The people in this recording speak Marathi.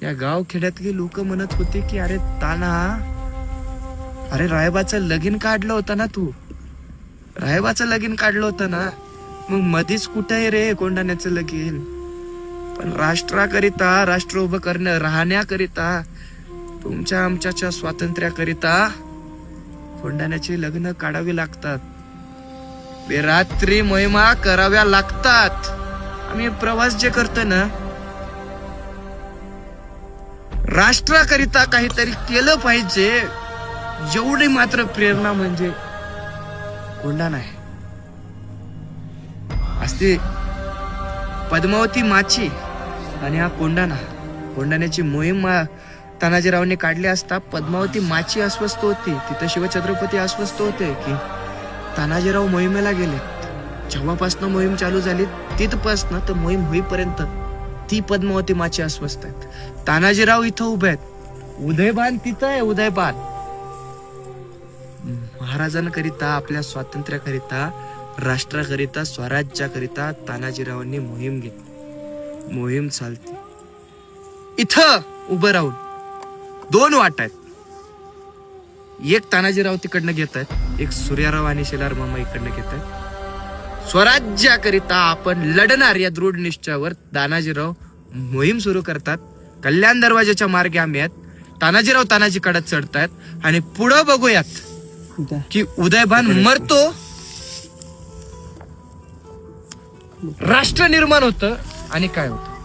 या गाव खेड्यातली लोक म्हणत होते की अरे ताना, अरे रायबाचं लगीन काढलं होतं ना तू, रायबाचं लगीन काढलं होतं ना, मग मधीच कुठे आहे रे कोंढाण्याचं लगीन? पण राष्ट्राकरिता, राष्ट्र उभं करणं, राहण्याकरिता, तुमच्या आमच्या स्वातंत्र्याकरिता कोंढाण्याची लग्न काढावी लागतात, बेरात्री मोहिमा कराव्या लागतात. आम्ही प्रवास जे करतो ना, राष्ट्राकरिता काहीतरी केलं पाहिजे एवढी मात्र प्रेरणा म्हणजे कोंढाणा आहे. असते पद्मावती माची आणि हा कोंढाण्याची मोहीम तानाजीरावांनी काढली असता पद्मावती माची अस्वस्थ होती. तिथं शिवछत्रपती अस्वस्थ होते की तानाजीराव मोहिमेला गेले. जेव्हापासनं मोहीम चालू झाली तिथपासनं तर मोहीम होईपर्यंत ती पद्मावती माची अस्वस्थ आहेत. तानाजीराव इथं उभे आहेत, उदयबान तिथं आहे. उदयबान महाराजांकरिता, आपल्या स्वातंत्र्याकरिता, राष्ट्राकरिता, स्वराज्याकरिता तानाजीरावांनी मोहीम घेतली. मोहीम चालते. इथं उभं राहून दोन वाट आहेत. एक तानाजीराव तिकडनं घेत आहेत, एक सूर्याराव आणि शेलार मामा इकडनं घेत आहेत. स्वराज्याकरिता आपण लढणार या दृढ निश्चयावर तानाजीराव मोहीम सुरू करतात. कल्याण दरवाजाच्या मार्गे आम्ही आहेत. तानाजीराव तानाजी कडत चढतायत आणि पुढं बघूयात की उदयभान मरतो, राष्ट्र निर्माण होतं आणि काय होतं.